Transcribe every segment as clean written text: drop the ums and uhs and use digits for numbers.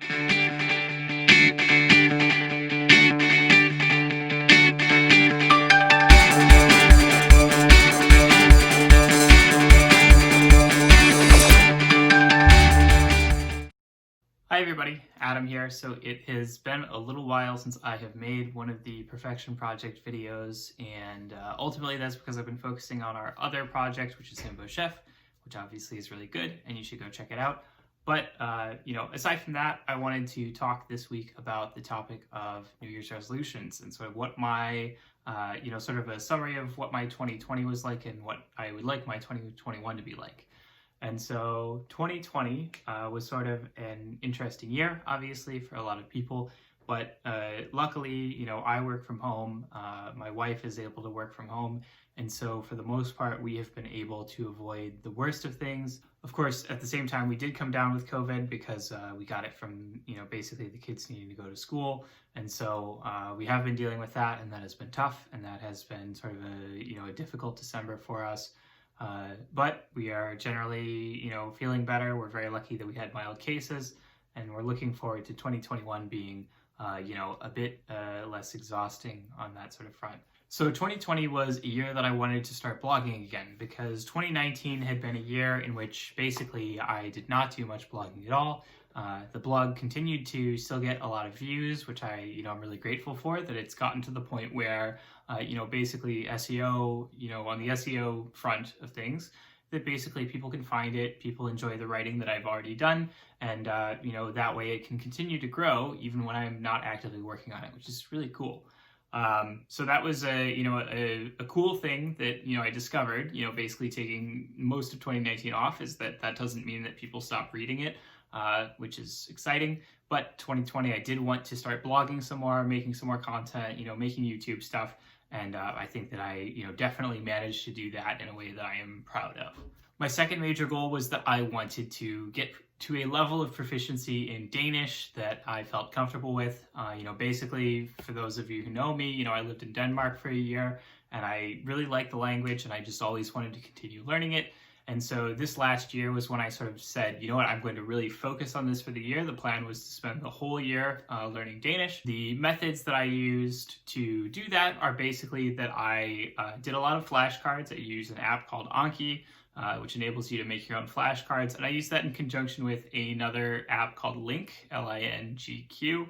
Hi everybody, Adam here. So it has been a little while since I have made one of the Perfection Project videos, and ultimately that's because I've been focusing on our other project, which is Himbo Chef, which obviously is really good and you should go check it out. But, aside from that, I wanted to talk this week about the topic of New Year's resolutions and sort of what my, sort of a summary of what my 2020 was like and what I would like my 2021 to be like. And so 2020 was sort of an interesting year, obviously, for a lot of people. But luckily, I work from home. My wife is able to work from home. And so for the most part, we have been able to avoid the worst of things. Of course, at the same time, we did come down with COVID because we got it from, basically the kids needing to go to school. And so we have been dealing with that, and that has been tough. And that has been sort of a difficult December for us. But we are generally, feeling better. We're very lucky that we had mild cases, and we're looking forward to 2021 being, a bit less exhausting on that sort of front. So 2020 was a year that I wanted to start blogging again, because 2019 had been a year in which basically I did not do much blogging at all. The blog continued to still get a lot of views, which I'm really grateful for, that it's gotten to the point where, basically SEO, on the SEO front of things, that basically people can find it, people enjoy the writing that I've already done, and, that way it can continue to grow even when I'm not actively working on it, which is really cool. So that was a cool thing that, I discovered, basically taking most of 2019 off, is that doesn't mean that people stop reading it. Which is exciting. But 2020, I did want to start blogging some more, making some more content, making YouTube stuff. And I think that I, definitely managed to do that in a way that I am proud of. My second major goal was that I wanted to get to a level of proficiency in Danish that I felt comfortable with. Basically, for those of you who know me, I lived in Denmark for a year, and I really liked the language, and I just always wanted to continue learning it. And so this last year was when I sort of said, I'm going to really focus on this for the year. The plan was to spend the whole year learning Danish. The methods that I used to do that are basically that I did a lot of flashcards. I use an app called Anki, which enables you to make your own flashcards. And I use that in conjunction with another app called Link, Lingq,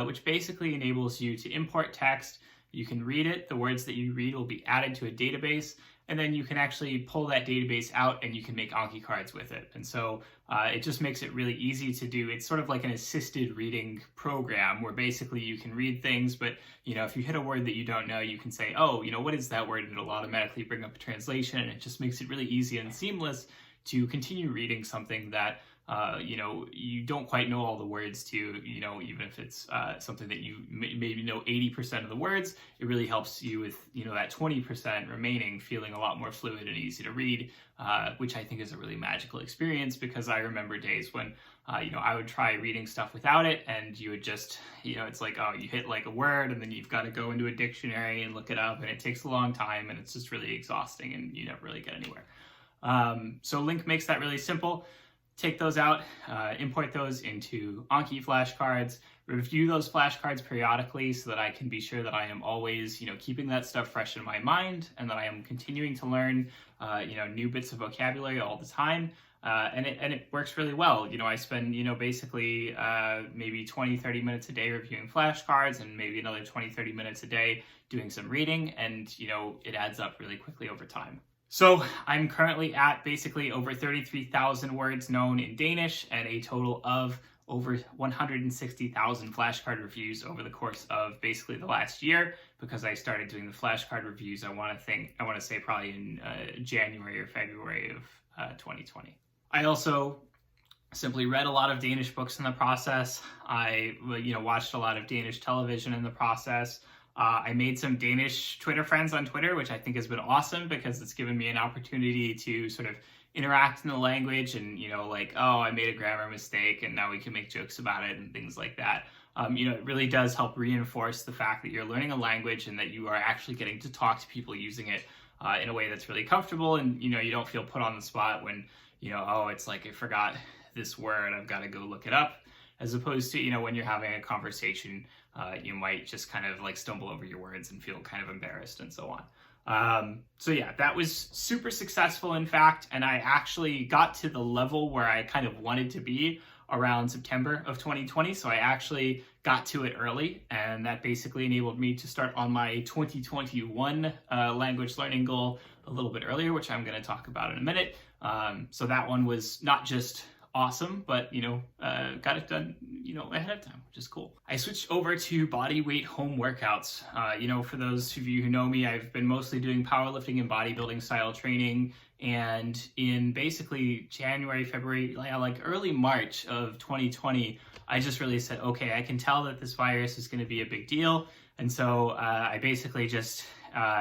which basically enables you to import text. You can read it. The words that you read will be added to a database. And then you can actually pull that database out and you can make Anki cards with it. And so it just makes it really easy to do. It's sort of like an assisted reading program where basically you can read things, but if you hit a word that you don't know, you can say, oh, what is that word? And it'll automatically bring up a translation. And it just makes it really easy and seamless to continue reading something that you don't quite know all the words to, even if it's something that you maybe know 80% of the words, it really helps you with, that 20% remaining feeling a lot more fluid and easy to read, which I think is a really magical experience, because I remember days when, I would try reading stuff without it, and you would just, it's like, oh, you hit like a word and then you've got to go into a dictionary and look it up, and it takes a long time and it's just really exhausting and you never really get anywhere. So Link makes that really simple. Take those out, import those into Anki flashcards, review those flashcards periodically so that I can be sure that I am always, keeping that stuff fresh in my mind, and that I am continuing to learn, new bits of vocabulary all the time. And it works really well. I spend, basically maybe 20-30 minutes a day reviewing flashcards, and maybe another 20-30 minutes a day doing some reading, and, it adds up really quickly over time. So I'm currently at basically over 33,000 words known in Danish, and a total of over 160,000 flashcard reviews over the course of basically the last year, because I started doing the flashcard reviews, I want to say probably in January or February of 2020. I also simply read a lot of Danish books in the process. I watched a lot of Danish television in the process. I made some Danish Twitter friends on Twitter, which I think has been awesome, because it's given me an opportunity to sort of interact in the language and, oh, I made a grammar mistake and now we can make jokes about it and things like that. It really does help reinforce the fact that you're learning a language and that you are actually getting to talk to people using it in a way that's really comfortable, and, you don't feel put on the spot when, oh, it's like I forgot this word, I've got to go look it up. as opposed to, you know, when you're having a conversation, you might just kind of like stumble over your words and feel kind of embarrassed and so on. So yeah, that was super successful, in fact, and I actually got to the level where I kind of wanted to be around September of 2020. So I actually got to it early, and that basically enabled me to start on my 2021 language learning goal a little bit earlier, which I'm going to talk about in a minute. So that one was not just awesome, but, you know, got it done, you know, ahead of time, which is cool. I switched over to body weight home workouts. You know, for those of you who know me, I've been mostly doing powerlifting and bodybuilding style training. And in basically January, February, like early March of 2020, I just really said, okay, I can tell that this virus is going to be a big deal. And so I basically just,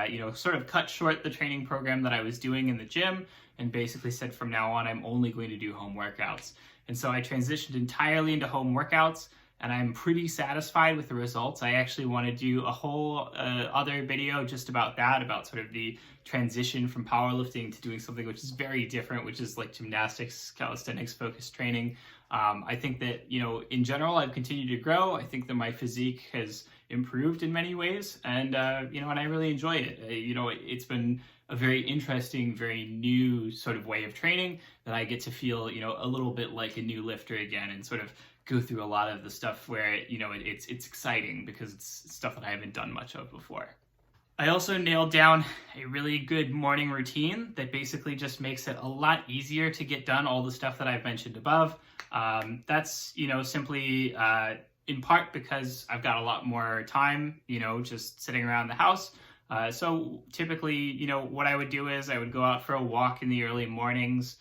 you know, sort of cut short the training program that I was doing in the gym, and basically said from now on, I'm only going to do home workouts. And so I transitioned entirely into home workouts, and I'm pretty satisfied with the results. I actually want to do a whole other video just about that, about sort of the transition from powerlifting to doing something which is very different, which is like gymnastics, calisthenics focused training. I think that, you know, in general, I've continued to grow. I think that my physique has improved in many ways, and, you know, and I really enjoy it. You know, it's been a very interesting, very new sort of way of training that I get to feel, you know, a little bit like a new lifter again, and sort of go through a lot of the stuff where, you know, it's exciting because it's stuff that I haven't done much of before. I also nailed down a really good morning routine that basically just makes it a lot easier to get done all the stuff that I've mentioned above. That's, you know, simply in part because I've got a lot more time, you know, just sitting around the house. So typically, you know, what I would do is I would go out for a walk in the early mornings,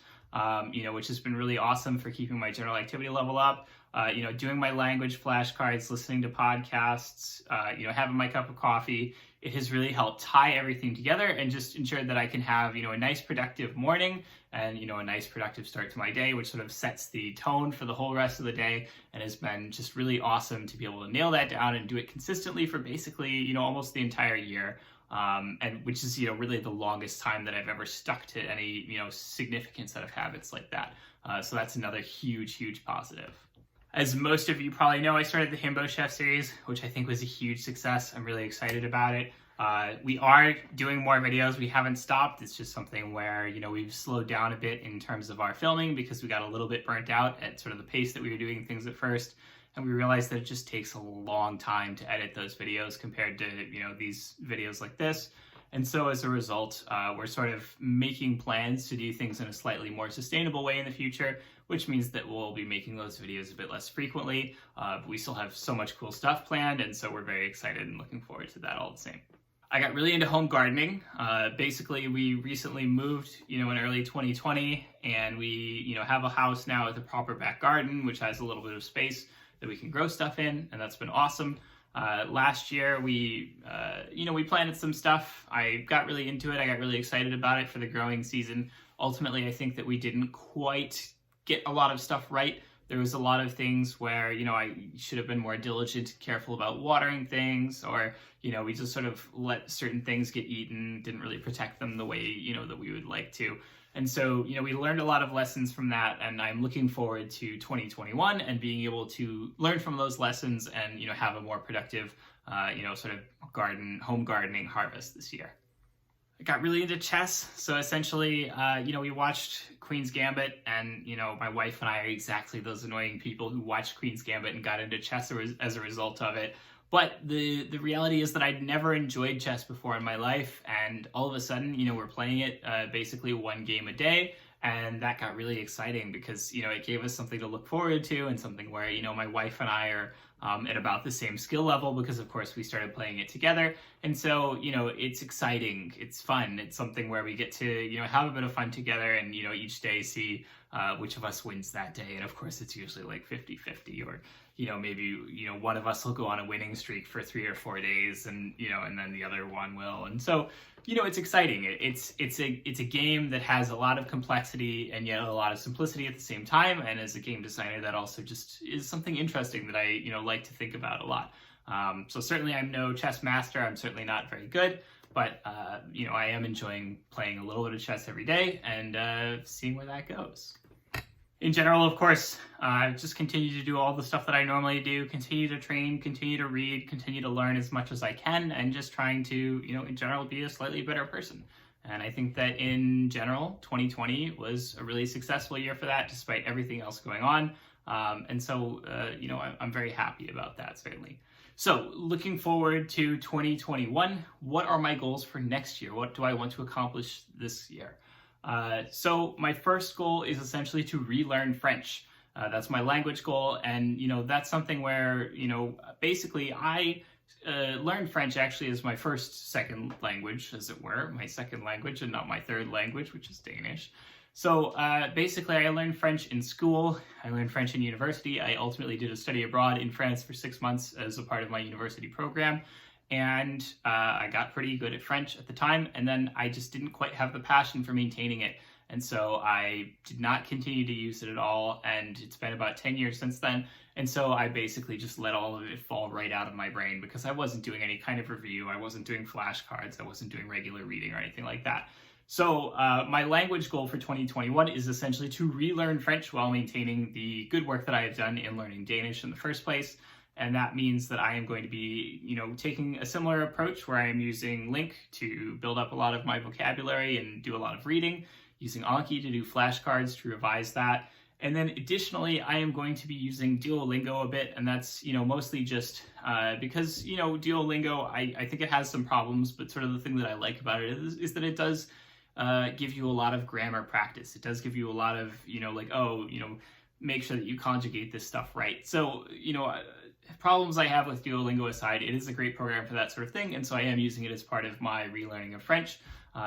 you know, which has been really awesome for keeping my general activity level up. You know, doing my language flashcards, listening to podcasts, you know, having my cup of coffee. It has really helped tie everything together and just ensure that I can have, you know, a nice productive morning and, you know, a nice productive start to my day, which sort of sets the tone for the whole rest of the day, and has been just really awesome to be able to nail that down and do it consistently for basically, you know, almost the entire year. And which is, you know, really the longest time that I've ever stuck to any, you know, significant set of habits like that. So that's another huge, huge positive. As most of you probably know, I started the Himbo Chef series, which I think was a huge success. I'm really excited about it. We are doing more videos. We haven't stopped. It's just something where, you know, we've slowed down a bit in terms of our filming because we got a little bit burnt out at sort of the pace that we were doing things at first. And we realized that it just takes a long time to edit those videos compared to, you know, these videos like this. And so as a result, we're sort of making plans to do things in a slightly more sustainable way in the future, which means that we'll be making those videos a bit less frequently. But we still have so much cool stuff planned, and so we're very excited and looking forward to that all the same. I got really into home gardening. Basically, we recently moved, you know, in early 2020, and we, you know, have a house now with a proper back garden, which has a little bit of space that we can grow stuff in, and that's been awesome. Last year, we, you know, we planted some stuff. I got really into it. I got really excited about it for the growing season. Ultimately, I think that we didn't quite get a lot of stuff right. There was a lot of things where, you know, I should have been more diligent, careful about watering things, or, you know, we just sort of let certain things get eaten, didn't really protect them the way, you know, that we would like to. And so, you know, we learned a lot of lessons from that, and I'm looking forward to 2021 and being able to learn from those lessons and, you know, have a more productive, you know, sort of home gardening harvest this year. I got really into chess. So essentially, you know, we watched Queen's Gambit, and, you know, my wife and I are exactly those annoying people who watched Queen's Gambit and got into chess as a result of it. But the reality is that I'd never enjoyed chess before in my life, and all of a sudden, you know, we're playing it basically one game a day, and that got really exciting because, you know, it gave us something to look forward to and something where, you know, my wife and I are at about the same skill level because, of course, we started playing it together. And so, you know, it's exciting, it's fun, it's something where we get to, you know, have a bit of fun together and, you know, each day see which of us wins that day. And of course, it's usually like 50-50, or, you know, maybe, you know, one of us will go on a winning streak for 3 or 4 days, and, you know, and then the other one will. And so, you know, it's exciting. It's a game that has a lot of complexity and yet a lot of simplicity at the same time. And as a game designer, that also just is something interesting that I, you know, like to think about a lot. So certainly I'm no chess master. I'm certainly not very good, but, you know, I am enjoying playing a little bit of chess every day and seeing where that goes. In general, of course, just continue to do all the stuff that I normally do, continue to train, continue to read, continue to learn as much as I can, and just trying to, in general, be a slightly better person. And I think that in general, 2020 was a really successful year for that, despite everything else going on. And so, I'm very happy about that, certainly. So looking forward to 2021, what are my goals for next year? What do I want to accomplish this year? So my first goal is essentially to relearn French. That's my language goal. And, that's something where, basically I learned French actually as my second language, as it were, my second language and not my third language, which is Danish. So basically I learned French in school, I learned French in university. I ultimately did a study abroad in France for 6 months as a part of my university program. And I got pretty good at French at the time, and then I just didn't quite have the passion for maintaining it. And so I did not continue to use it at all, and it's been about 10 years since then. And so I basically just let all of it fall right out of my brain because I wasn't doing any kind of review, I wasn't doing flashcards, I wasn't doing regular reading or anything like that. So my language goal for 2021 is essentially to relearn French while maintaining the good work that I have done in learning Danish in the first place. And that means that I am going to be, taking a similar approach where I am using Link to build up a lot of my vocabulary and do a lot of reading, using Anki to do flashcards to revise that. And then additionally, I am going to be using Duolingo a bit, and that's, mostly just because, Duolingo, I think it has some problems, but sort of the thing that I like about it is that it does give you a lot of grammar practice. It does give you a lot of, make sure that you conjugate this stuff right. So, problems I have with Duolingo aside, it is a great program for that sort of thing, and so I am using it as part of my relearning of French,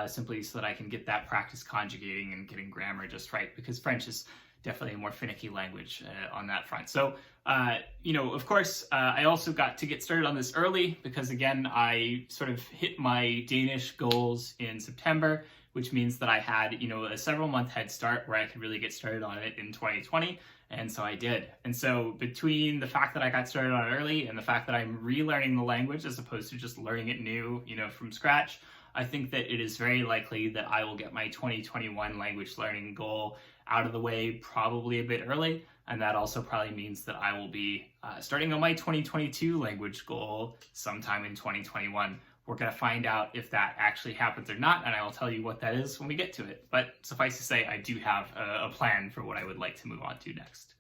simply so that I can get that practice conjugating and getting grammar just right, because French is definitely a more finicky language on that front. So, of course, I also got to get started on this early because, again, I sort of hit my Danish goals in September, which means that I had, a several-month head start where I could really get started on it in 2020. And so I did. And so between the fact that I got started on it early and the fact that I'm relearning the language as opposed to just learning it new, from scratch, I think that it is very likely that I will get my 2021 language learning goal out of the way probably a bit early. And that also probably means that I will be starting on my 2022 language goal sometime in 2021. We're going to find out if that actually happens or not, and I will tell you what that is when we get to it. But suffice to say, I do have a plan for what I would like to move on to next.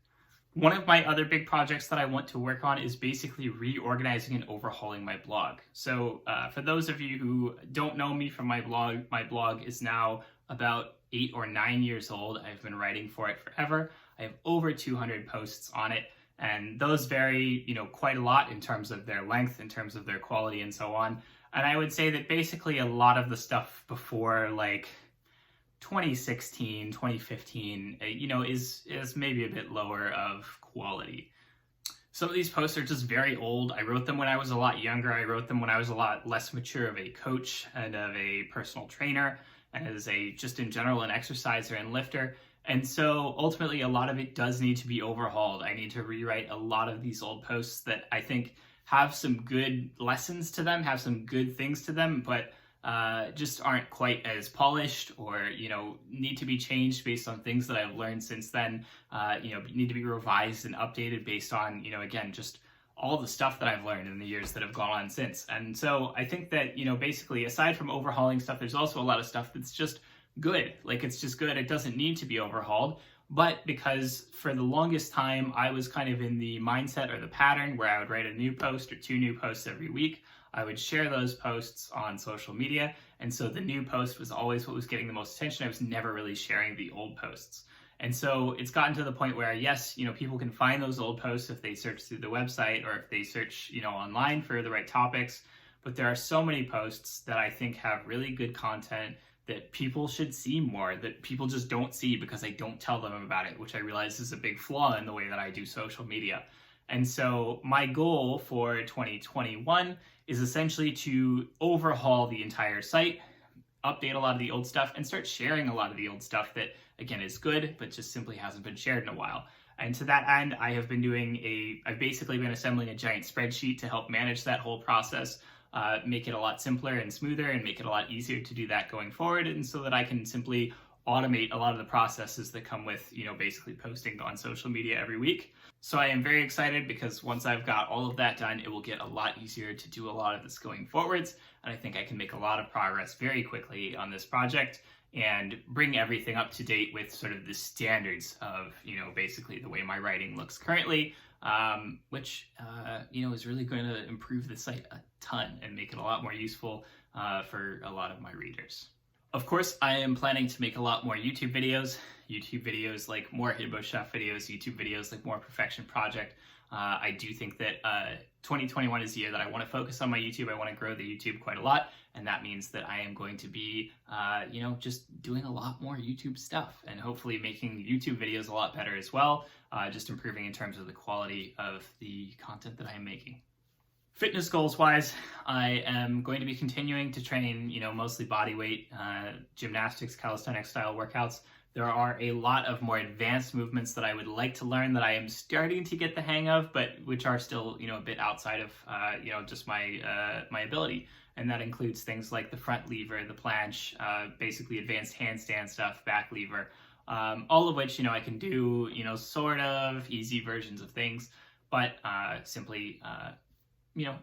One of my other big projects that I want to work on is basically reorganizing and overhauling my blog. So for those of you who don't know me from my blog is now about 8 or 9 years old. I've been writing for it forever. I have over 200 posts on it, and those vary, quite a lot in terms of their length, in terms of their quality, and so on. And I would say that basically a lot of the stuff before 2016, 2015, is maybe a bit lower of quality. Some of these posts are just very old. I wrote them when I was a lot younger. I wrote them when I was a lot less mature of a coach and of a personal trainer, and as just in general an exerciser and lifter. And so ultimately a lot of it does need to be overhauled. I need to rewrite a lot of these old posts that I think have some good lessons to them, have some good things to them, but just aren't quite as polished or, need to be changed based on things that I've learned since then, need to be revised and updated based on, again, just all the stuff that I've learned in the years that have gone on since. And so I think that, basically aside from overhauling stuff, there's also a lot of stuff that's just good. It's just good. It doesn't need to be overhauled. But because for the longest time, I was kind of in the mindset or the pattern where I would write a new post or 2 new posts every week. I would share those posts on social media. And so the new post was always what was getting the most attention. I was never really sharing the old posts. And so it's gotten to the point where, yes, people can find those old posts if they search through the website or if they search, online for the right topics. But there are so many posts that I think have really good content that people should see more, that people just don't see because I don't tell them about it, which I realize is a big flaw in the way that I do social media. And so my goal for 2021 is essentially to overhaul the entire site, update a lot of the old stuff, and start sharing a lot of the old stuff that, again, is good, but just simply hasn't been shared in a while. And to that end, I've basically been assembling a giant spreadsheet to help manage that whole process. Make it a lot simpler and smoother and make it a lot easier to do that going forward, and so that I can simply automate a lot of the processes that come with, basically posting on social media every week. So I am very excited because once I've got all of that done, it will get a lot easier to do a lot of this going forwards. And I think I can make a lot of progress very quickly on this project and bring everything up to date with sort of the standards of, basically the way my writing looks currently, which, is really going to improve the site a ton and make it a lot more useful for a lot of my readers. Of course, I am planning to make a lot more YouTube videos like more Himbo Chef videos, YouTube videos like more Perfection Project. I do think that 2021 is the year that I want to focus on my YouTube. I want to grow the YouTube quite a lot, and that means that I am going to be, just doing a lot more YouTube stuff and hopefully making YouTube videos a lot better as well, just improving in terms of the quality of the content that I am making. Fitness goals wise, I am going to be continuing to train, mostly body weight, gymnastics, calisthenics style workouts. There are a lot of more advanced movements that I would like to learn that I am starting to get the hang of, but which are still, a bit outside of, just my ability. And that includes things like the front lever, the planche, basically advanced handstand stuff, back lever, all of which, I can do, sort of easy versions of things, but simply,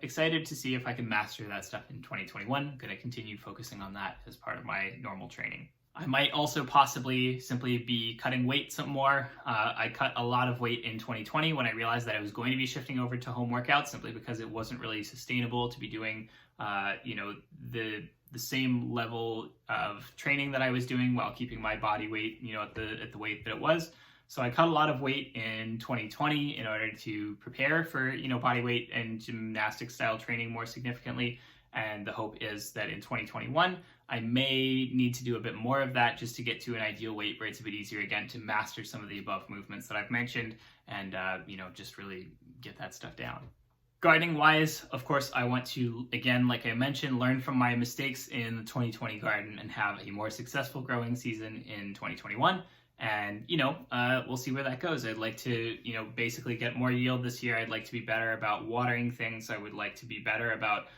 excited to see if I can master that stuff in 2021. I'm going to continue focusing on that as part of my normal training. I might also possibly simply be cutting weight some more. I cut a lot of weight in 2020 when I realized that I was going to be shifting over to home workouts simply because it wasn't really sustainable to be doing, the same level of training that I was doing while keeping my body weight, at the weight that it was. So I cut a lot of weight in 2020 in order to prepare for, body weight and gymnastic style training more significantly. And the hope is that in 2021, I may need to do a bit more of that just to get to an ideal weight where it's a bit easier again to master some of the above movements that I've mentioned and, just really get that stuff down. Gardening wise, of course, I want to, again, like I mentioned, learn from my mistakes in the 2020 garden and have a more successful growing season in 2021. And, we'll see where that goes. I'd like to, basically get more yield this year. I'd like to be better about watering things. I would like to be better about,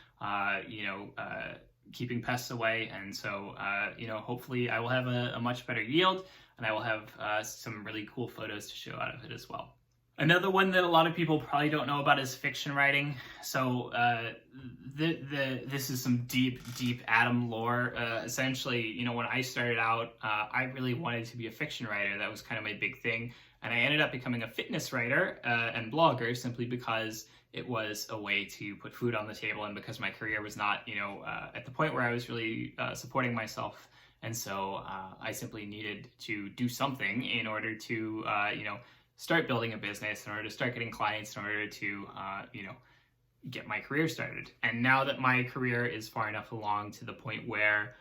keeping pests away. And so, hopefully I will have a much better yield and I will have some really cool photos to show out of it as well. Another one that a lot of people probably don't know about is fiction writing. So this is some deep Adam lore. Essentially, when I started out, I really wanted to be a fiction writer. That was kind of my big thing. And I ended up becoming a fitness writer and blogger simply because it was a way to put food on the table and because my career was not, at the point where I was really supporting myself. And so I simply needed to do something in order to, start building a business, in order to start getting clients, in order to, get my career started. And now that my career is far enough along to the point where,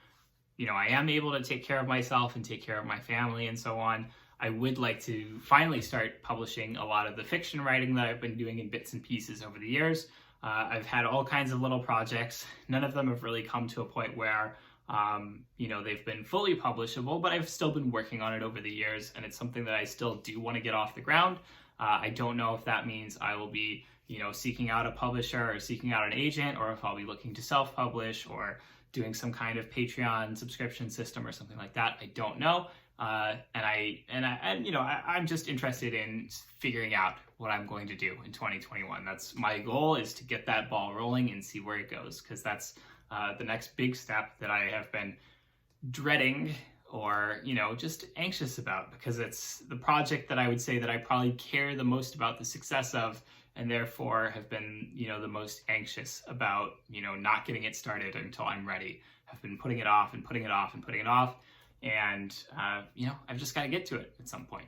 I am able to take care of myself and take care of my family and so on, I would like to finally start publishing a lot of the fiction writing that I've been doing in bits and pieces over the years. I've had all kinds of little projects. None of them have really come to a point where they've been fully publishable, but I've still been working on it over the years, and it's something that I still do want to get off the ground. I don't know if that means I will be, seeking out a publisher or seeking out an agent, or if I'll be looking to self-publish or doing some kind of Patreon subscription system or something like that. I don't know. I'm just interested in figuring out what I'm going to do in 2021. That's my goal, is to get that ball rolling and see where it goes, because that's the next big step that I have been dreading or, just anxious about, because it's the project that I would say that I probably care the most about the success of, and therefore have been, the most anxious about, not getting it started until I'm ready. I've been putting it off and putting it off and putting it off. And, I've just got to get to it at some point.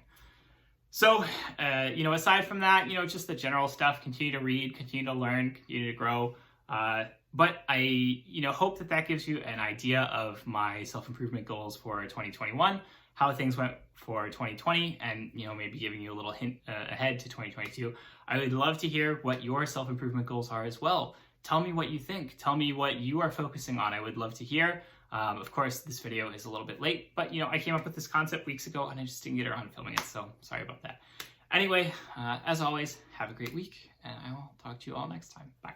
So, aside from that, just the general stuff, continue to read, continue to learn, continue to grow. But I, hope that gives you an idea of my self-improvement goals for 2021, how things went for 2020, and, maybe giving you a little hint ahead to 2022. I would love to hear what your self-improvement goals are as well. Tell me what you think. Tell me what you are focusing on. I would love to hear. Of course, this video is a little bit late, but, I came up with this concept weeks ago and I just didn't get around to filming it, so sorry about that. Anyway, as always, have a great week, and I will talk to you all next time. Bye.